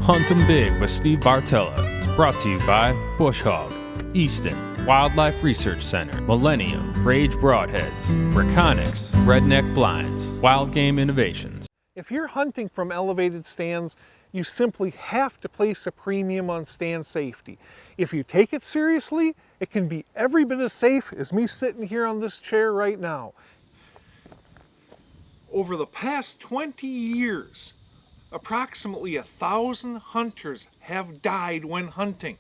Huntin' Big with Steve Bartella. Brought to you by Bush Hog, Easton, Wildlife Research Center, Millennium, Rage Broadheads, Reconics, Redneck Blinds, Wild Game Innovations. If you're hunting from elevated stands, you simply have to place a premium on stand safety. If you take it seriously, it can be every bit as safe as me sitting here on this chair right now. Over the past 20 years, approximately 1,000 hunters have died when hunting.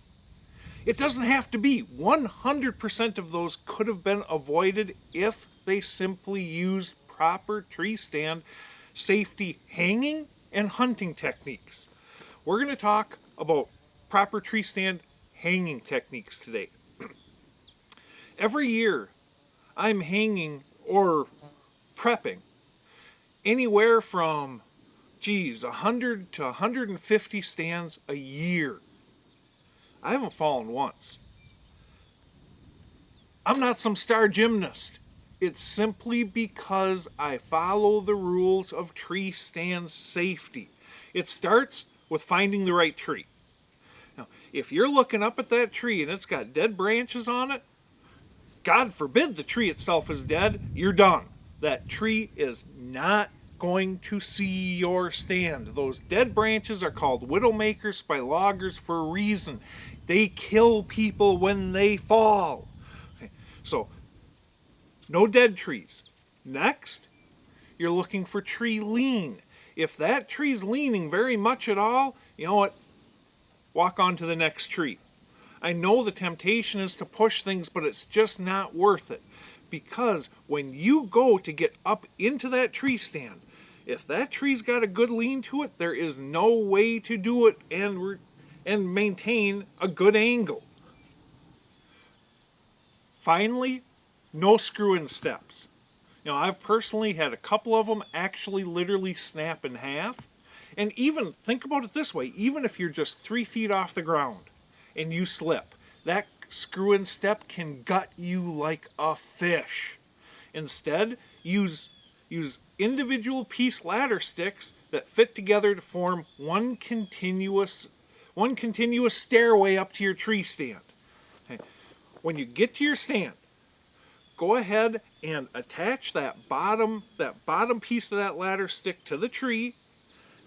It doesn't have to be. 100% of those could have been avoided if they simply used proper tree stand safety hanging and hunting techniques. We're going to talk about proper tree stand hanging techniques today. Every year I'm hanging or prepping anywhere from 100 to 150 stands a year. I haven't fallen once. I'm not some star gymnast. It's simply because I follow the rules of tree stand safety. It starts with finding the right tree. Now, if you're looking up at that tree and it's got dead branches on it, God forbid the tree itself is dead, you're done. That tree is not going to see your stand. Those dead branches are called widowmakers by loggers for a reason. They kill people when they fall. Okay, so, no dead trees. Next, you're looking for tree lean. If that tree's leaning very much at all, you know what? Walk on to the next tree. I know the temptation is to push things, but it's just not worth it. Because when you go to get up into that tree stand, if that tree's got a good lean to it, there is no way to do it and maintain a good angle. Finally, no screw-in steps. Now, I've personally had a couple of them actually literally snap in half. And even, think about it this way, even if you're just 3 feet off the ground and you slip, that screw-in step can gut you like a fish. Instead, use individual piece ladder sticks that fit together to form one continuous stairway up to your tree stand. Okay. When you get to your stand, go ahead and attach that bottom piece of that ladder stick to the tree.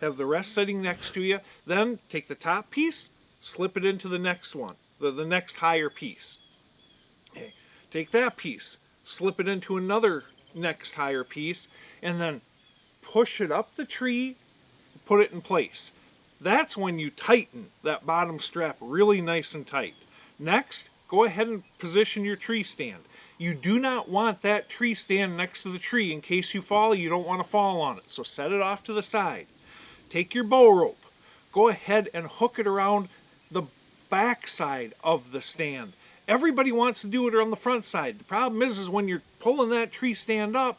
Have the rest sitting next to you. Then take the top piece, slip it into the next one, the next higher piece. Okay. Take that piece, slip it into another next higher piece, and then push it up the tree, put it in place. That's when you tighten that bottom strap really nice and tight. Next, go ahead and position your tree stand. You do not want that tree stand next to the tree. In case you fall, you don't want to fall on it. So set it off to the side. Take your bow rope. Go ahead and hook it around the back side of the stand. Everybody wants to do it on the front side. The problem is when you're pulling that tree stand up,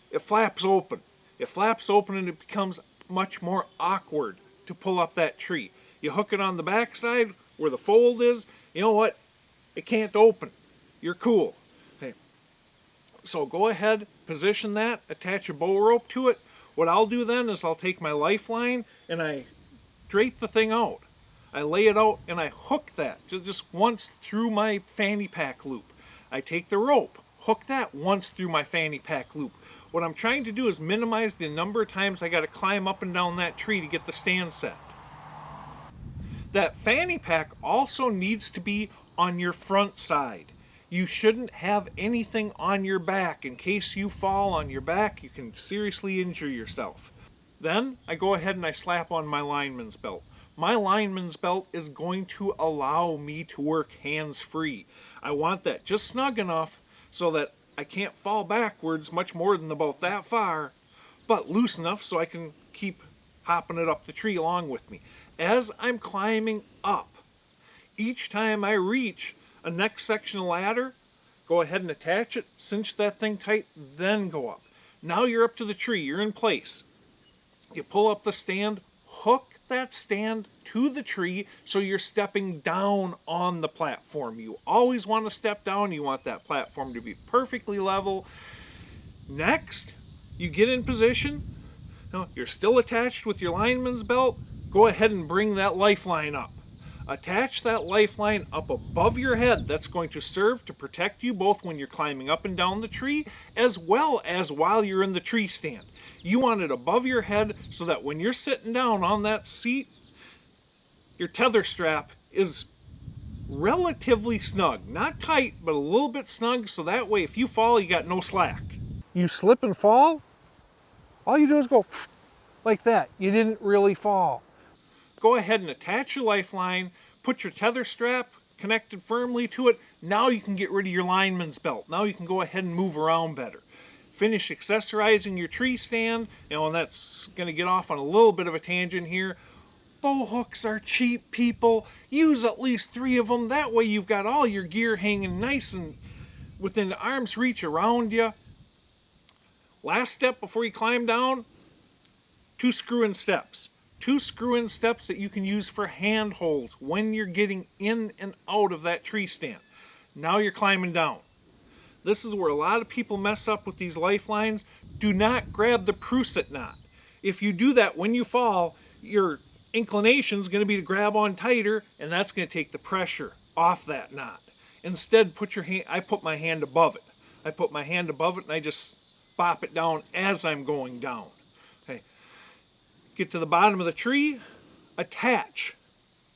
it flaps open. It flaps open and it becomes much more awkward to pull up that tree. You hook it on the back side where the fold is, you know what? It can't open. You're cool. Okay. So go ahead, position that, attach a bow rope to it. What I'll do then is I'll take my Lifeline and I drape the thing out. I lay it out and I hook that just once through my fanny pack loop. I take the rope, hook that once through my fanny pack loop. What I'm trying to do is minimize the number of times I got to climb up and down that tree to get the stand set. That fanny pack also needs to be on your front side. You shouldn't have anything on your back. In case you fall on your back, you can seriously injure yourself. Then I go ahead and I slap on my lineman's belt. My lineman's belt is going to allow me to work hands-free. I want that just snug enough so that I can't fall backwards much more than about that far, but loose enough so I can keep hopping it up the tree along with me. As I'm climbing up, each time I reach a next section of ladder, go ahead and attach it, cinch that thing tight, then go up. Now you're up to the tree, you're in place. You pull up the stand, hook that stand to the tree so you're stepping down on the platform. You always want to step down. You want that platform to be perfectly level. Next, you get in position. Now, you're still attached with your lineman's belt. go ahead and bring that lifeline up. Attach that lifeline up above your head. That's going to serve to protect you both when you're climbing up and down the tree, as well as while you're in the tree stand. You want it above your head so that when you're sitting down on that seat, your tether strap is relatively snug. Not tight, but a little bit snug, so that way if you fall, you got no slack. You slip and fall, all you do is go like that. You didn't really fall. Go ahead and attach your lifeline, put your tether strap connected firmly to it. Now you can get rid of your lineman's belt. Now you can go ahead and move around better. Finish accessorizing your tree stand, and that's going to get off on a little bit of a tangent here. Bow hooks are cheap, people. Use at least 3 of them. That way you've got all your gear hanging nice and within arm's reach around you. Last step before you climb down, 2 screw-in steps. 2 screw-in steps that you can use for handholds when you're getting in and out of that tree stand. Now you're climbing down. This is where a lot of people mess up with these lifelines. Do not grab the Prusik knot. If you do that when you fall, your inclination is going to be to grab on tighter, and that's going to take the pressure off that knot. Instead, I put my hand above it. I put my hand above it and I just bop it down as I'm going down. Okay. Get to the bottom of the tree, attach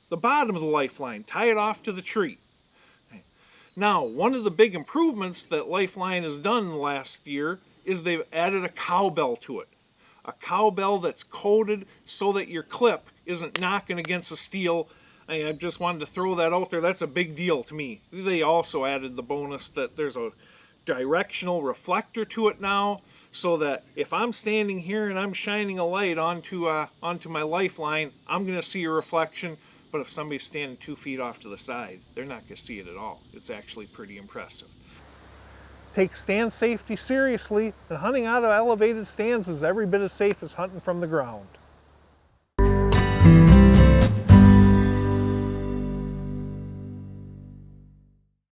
the bottom of the lifeline, tie it off to the tree. Okay. Now, one of the big improvements that Lifeline has done in the last year is they've added a cowbell to it. A cowbell that's coated so that your clip isn't knocking against the steel. I just wanted to throw that out there. That's a big deal to me. They also added the bonus that there's a directional reflector to it now, so that if I'm standing here and I'm shining a light onto my lifeline, I'm going to see a reflection. But if somebody's standing 2 feet off to the side, they're not going to see it at all. It's actually pretty impressive. Take stand safety seriously, and hunting out of elevated stands is every bit as safe as hunting from the ground.